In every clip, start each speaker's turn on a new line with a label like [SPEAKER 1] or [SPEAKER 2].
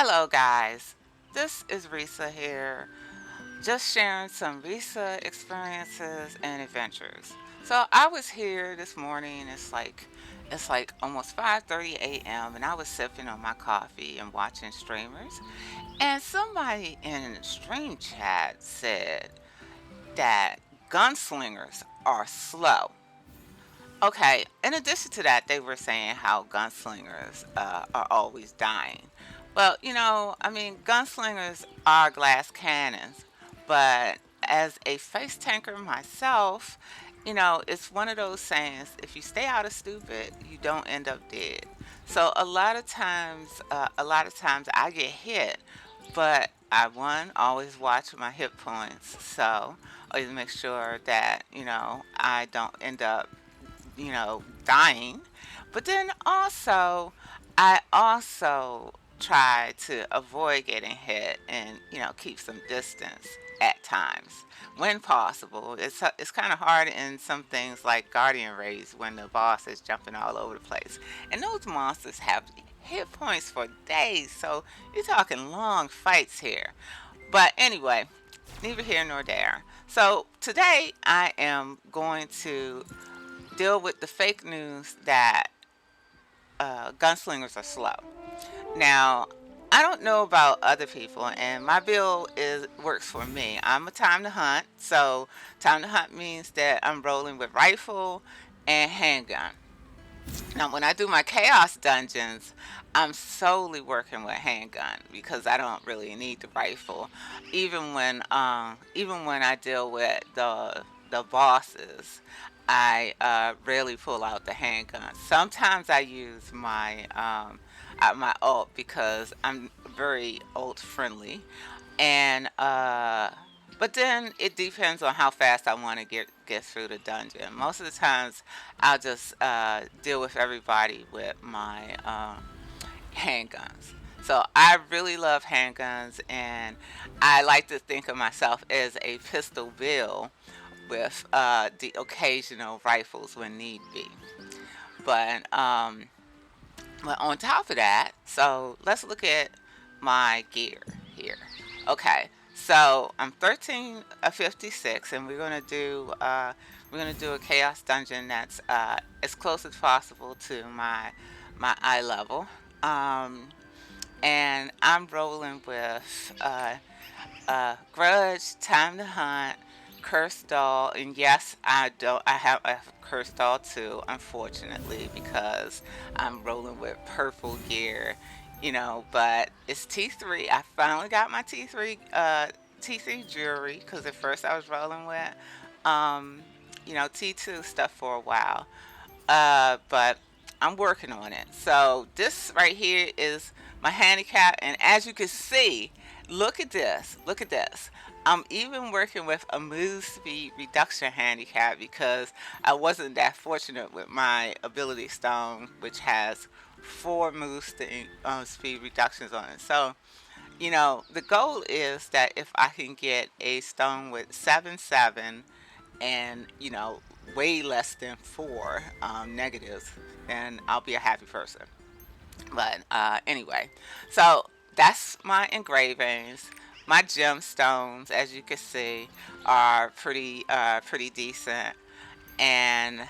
[SPEAKER 1] Hello, guys. This is Resa here, just sharing some Resa experiences and adventures. So I was here this morning. It's like almost 5:30 a.m. and I was sipping on my coffee and watching streamers. And somebody in the stream chat said that gunslingers are slow. Okay, in addition to that, they were saying how gunslingers are always dying. Well, I mean, gunslingers are glass cannons, but as a face tanker myself, it's one of those sayings, if you stay out of stupid, you don't end up dead. So a lot of times I get hit, but I, one, always watch my hit points. So always make sure that, I don't end up dying. But then also, I also try to avoid getting hit and, keep some distance at times when possible. It's kind of hard in some things like Guardian Raids when the boss is jumping all over the place. And those monsters have hit points for days. So you're talking long fights here. But anyway, neither here nor there. So today I am going to deal with the fake news that gunslingers are slow. Now, I don't know about other people, and my bill is works for me. I'm a time to hunt, so time to hunt means that I'm rolling with rifle and handgun. Now, when I do my chaos dungeons, I'm solely working with handgun because I don't really need the rifle. Even when I deal with the bosses, I rarely pull out the handgun. Sometimes I use my ult because I'm very ult friendly, and but then it depends on how fast I want to get through the dungeon. Most of the times, I'll just deal with everybody with my handguns. So I really love handguns, and I like to think of myself as a pistol bill with the occasional rifles when need be. But but on top of that, so let's look at my gear here. Okay, so I'm 1356, and we're gonna do a chaos dungeon that's as close as possible to my eye level. Um, and I'm rolling with Grudge, Time to Hunt, Cursed Doll, and yes, I have Cursed Doll too, unfortunately, because I'm rolling with purple gear, but it's T3. I finally got my T3 jewelry because at first I was rolling with um, T2 stuff for a while. But I'm working on it. So this right here is my handicap, and as you can see, look at this. Look at this. I'm even working with a move speed reduction handicap because I wasn't that fortunate with my ability stone, which has four speed reductions on it. So the goal is that if I can get a stone with 7/7 and way less than four negatives, then I'll be a happy person. But anyway, so that's my engravings. My gemstones, as you can see, are pretty decent, and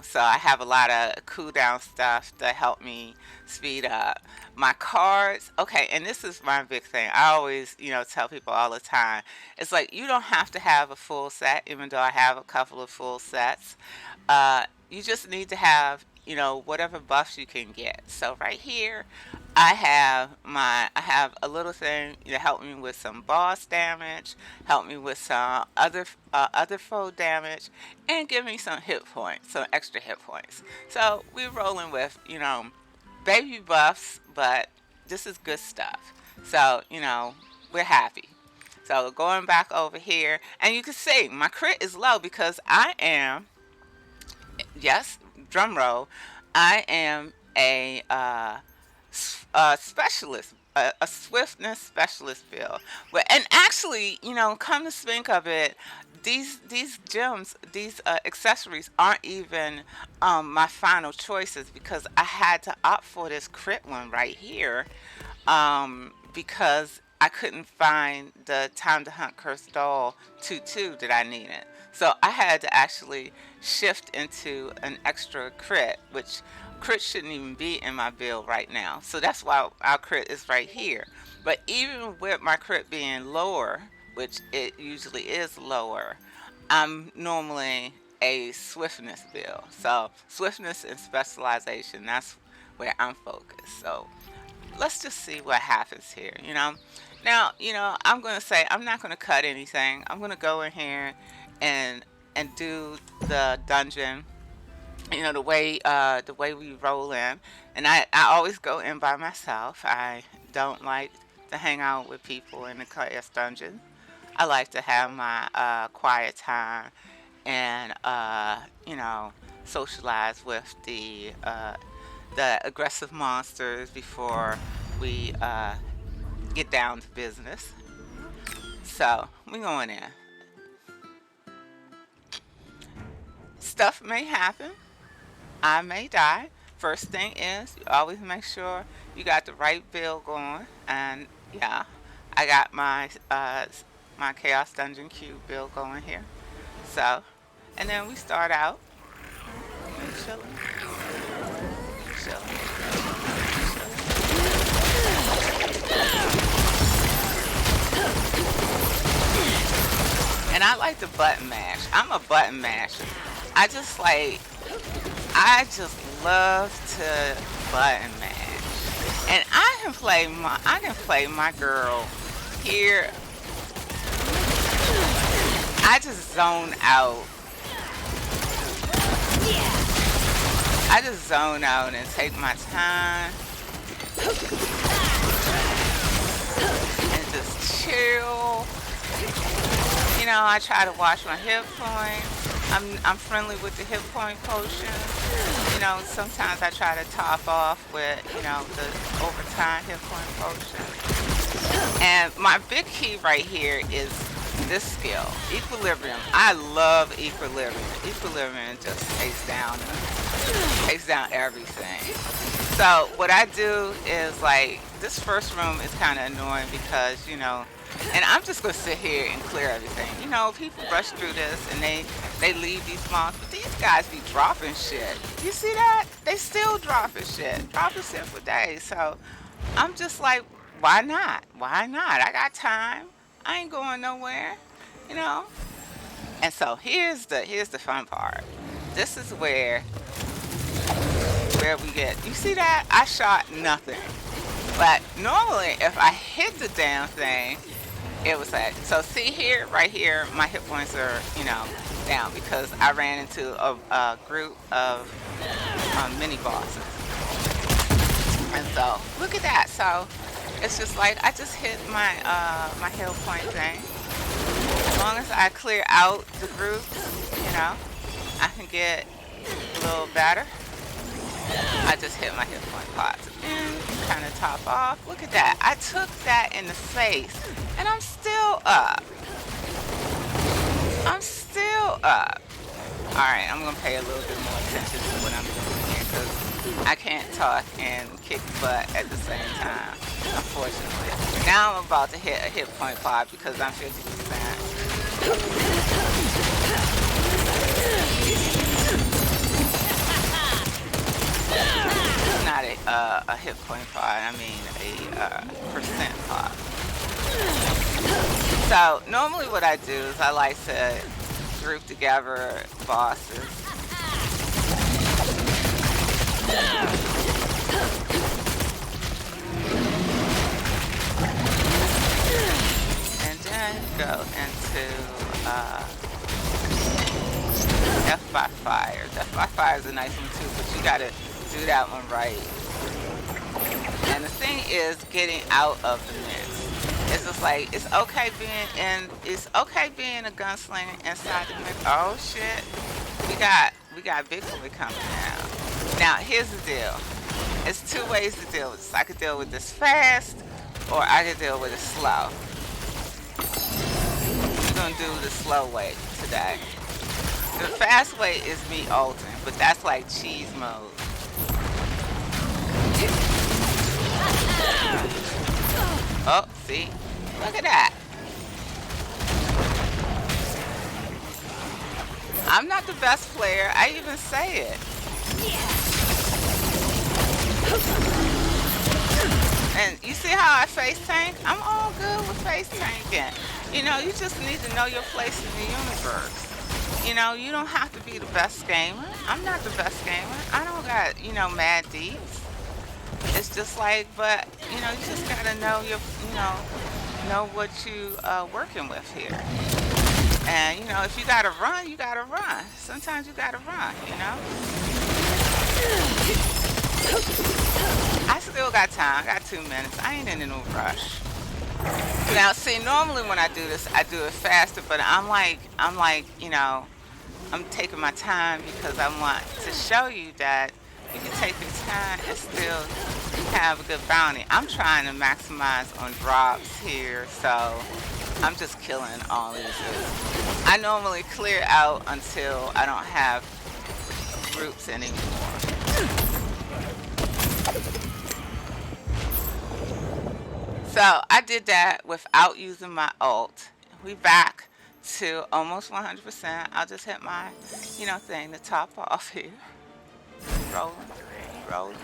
[SPEAKER 1] so I have a lot of cooldown stuff to help me speed up my cards. Okay, and this is my big thing. I always tell people all the time, it's like you don't have to have a full set, even though I have a couple of full sets. You just need to have whatever buffs you can get. So right here I have a little thing to help me with some boss damage, help me with some other foe damage, and give me some hit points, some extra hit points. So we're rolling with baby buffs, but this is good stuff. So we're happy. So going back over here, and you can see my crit is low because I am, yes, drum roll, I am a specialist, a swiftness specialist build. Well, and actually, come to think of it, these gems, these accessories aren't even my final choices because I had to opt for this crit one right here because I couldn't find the time to hunt cursed doll tutu that I needed. So I had to actually shift into an extra crit, which crit shouldn't even be in my build right now. So that's why our crit is right here. But even with my crit being lower, which it usually is lower, I'm normally a swiftness build. So swiftness and specialization, that's where I'm focused. So let's just see what happens here, you know. Now, I'm going to say I'm not going to cut anything. I'm going to go in here and do the dungeon, the way we roll in. And I always go in by myself. I don't like to hang out with people in the class dungeon. I like to have my quiet time and socialize with the aggressive monsters before we get down to business. So we going in. Stuff may happen. I may die. First thing is you always make sure you got the right build going. And yeah, I got my Chaos Dungeon Cube build going here. So, and then we start out chilling, chilling. And I like the button mash. I'm a button masher. I just love to button mash. And I can play my girl here. I just zone out. I just zone out and take my time and just chill. I try to watch my hit points. I'm friendly with the hit point potion. Sometimes I try to top off with, the overtime hit point potion. And my big key right here is this skill, equilibrium. I love equilibrium. Equilibrium just takes down everything. So what I do is like this first room is kind of annoying because and I'm just gonna sit here and clear everything. People rush through this and they leave these mobs, but these guys be dropping shit. You see that? They still dropping shit for days. So I'm just like, why not? Why not? I got time. I ain't going nowhere, you know. And so here's the fun part. This is where we get. You see that? I shot nothing. But normally, if I hit the damn thing, it was like. So see here, right here, my hit points are down because I ran into a group of mini bosses. And so look at that. So it's just like I just hit my my heal point thing. As long as I clear out the groups, I can get a little better. I just hit my hit point pots again, kind of top off. Look at that. I took that in the face, and I'm still up. I'm still up. All right, I'm gonna pay a little bit more attention to what I'm doing here because I can't talk and kick butt at the same time, unfortunately. Now I'm about to hit a hit point pot because I'm 50%. It's not a hit point pot, I mean a percent pot. So normally what I do is I like to group together bosses. And then go into Death by Fire. Death by Fire is a nice one too, but you gotta do that one right. And the thing is getting out of the mix. It's just like it's okay being a gunslinger inside the mix. Oh shit. We got Big Boy coming now. Now here's the deal. It's two ways to deal with this. I could deal with this fast or I could deal with it slow. We're gonna do the slow way today. The fast way is me ulting, but that's like cheese mode. Oh, see? Look at that. I'm not the best player. I even say it. And you see how I face tank? I'm all good with face tanking. You know, you just need to know your place in the universe. You know, you don't have to be the best gamer. I'm not the best gamer. I don't got, mad deeds. It's just like, but, you just gotta know know what you working with here. And, if you gotta run, you gotta run. Sometimes you gotta run. I still got time. I got 2 minutes. I ain't in no rush. Now, see, normally when I do this, I do it faster, but I'm like, I'm taking my time because I want to show you that you can take your time and still have a good bounty. I'm trying to maximize on drops here, so I'm just killing all these. I normally clear out until I don't have groups anymore. So I did that without using my ult. We back to almost 100%. I'll just hit my, thing to top off here. Rolling, rolling.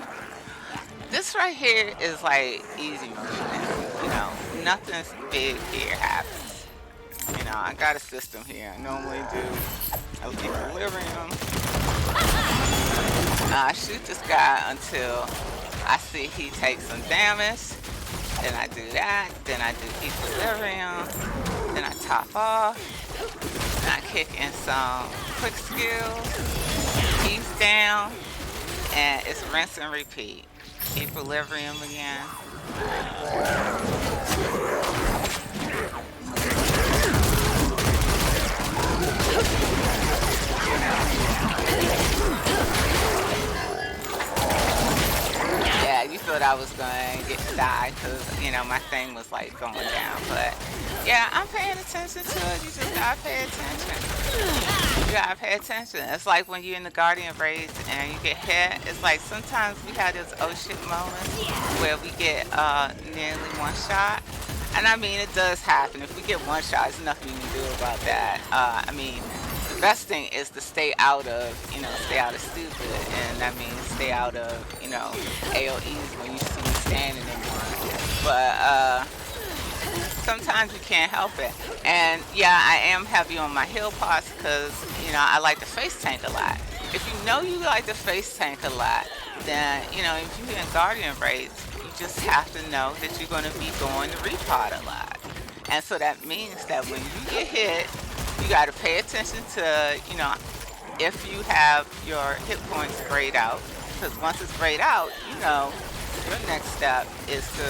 [SPEAKER 1] This right here is like easy mode. Nothing's big here happens. I got a system here. I normally do equilibrium. I shoot this guy until I see he takes some damage. Then I do that. Then I do equilibrium. Then I top off. Then I kick in some quick skills. He's down. And it's rinse and repeat. Equilibrium again. Yeah, you thought I was going to die because, my thing was like going down. But yeah, I'm paying attention to it. You just gotta pay attention. You gotta pay attention. It's like when you're in the Guardian race and you get hit. It's like sometimes we have those oh shit moments where we get nearly one shot. And I mean, it does happen. If we get one shot, there's nothing you can do about that. I mean, the best thing is to stay out of, stay out of stupid. And I mean, stay out of, AOEs when you see me standing in one. But sometimes you can't help it. And yeah, I am heavy on my heal pots because, I like to face tank a lot. If you know you like to face tank a lot, then, if you're in Guardian raids, you just have to know that you're going to be going to repot a lot. And so that means that when you get hit, you got to pay attention to, if you have your hit points sprayed out. Because once it's sprayed out, your next step is to,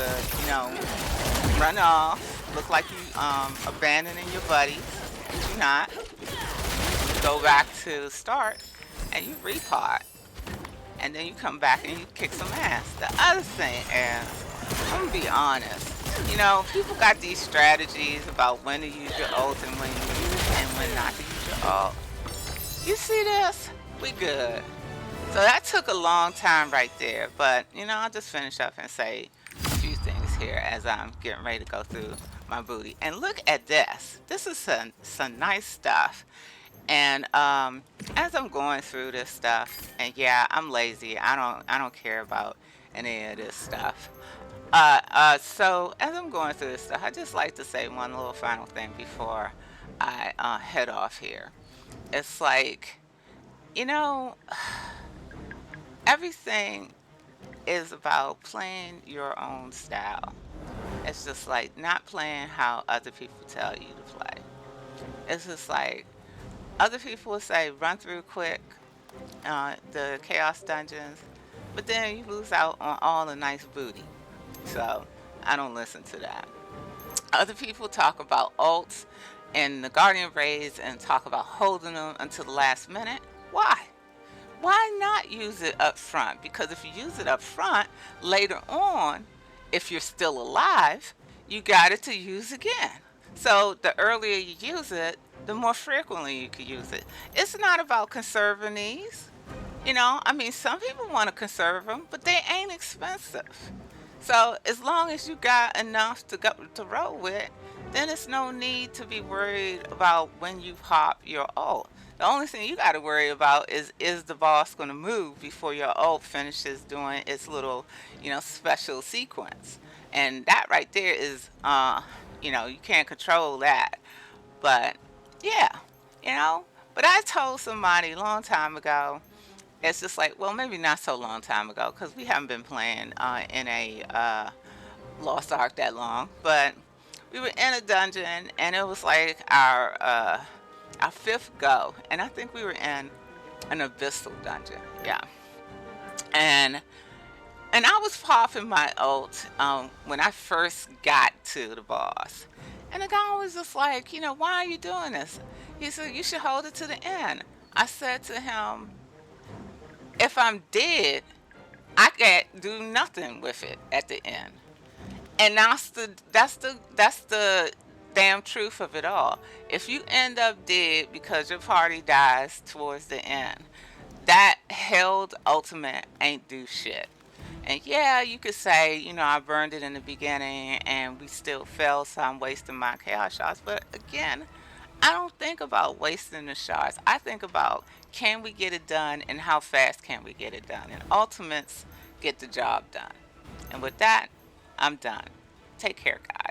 [SPEAKER 1] run off, look like you abandoning your buddies, but you're not. Go back to start, and you repot. And then you come back and you kick some ass. The other thing is, I'm gonna be honest, people got these strategies about when to use your ult and when you use it and when not to use your ult. You see this? We good. So that took a long time right there, but I'll just finish up and say a few things here as I'm getting ready to go through my booty. And look at this. This is some nice stuff. And as I'm going through this stuff, and yeah, I'm lazy. I don't care about any of this stuff. So as I'm going through this stuff, I just like to say one little final thing before I head off here. It's like, everything is about playing your own style. It's just like not playing how other people tell you to play. It's just like other people will say run through quick the chaos dungeons, but then you lose out on all the nice booty. So I don't listen to that. Other people talk about ults in the Guardian raids and talk about holding them until the last minute. Why? Why not use it up front? Because if you use it up front, later on, if you're still alive, you got it to use again. So the earlier you use it, the more frequently you can use it. It's not about conserving these. I mean, some people want to conserve them, but they ain't expensive. So as long as you got enough to go to roll with, then it's no need to be worried about when you hop your ult. The only thing you got to worry about is the boss going to move before your ult finishes doing its little, special sequence. And that right there is, you can't control that. But yeah, you know. But I told somebody a long time ago. It's just like, well, maybe not so long time ago because we haven't been playing in a Lost Ark that long. But we were in a dungeon and it was like our fifth go, and I think we were in an abyssal dungeon. Yeah, and I was popping my ult when I first got to the boss. And the guy was just like, why are you doing this? He said, you should hold it to the end. I said to him, if I'm dead, I can't do nothing with it at the end. And that's the damn truth of it all. If you end up dead because your party dies towards the end, that held ultimate ain't do shit. And yeah, you could say, I burned it in the beginning and we still fell, so I'm wasting my chaos shards. But again, I don't think about wasting the shards. I think about, can we get it done and how fast can we get it done? And ultimates get the job done. And with that, I'm done. Take care, guys.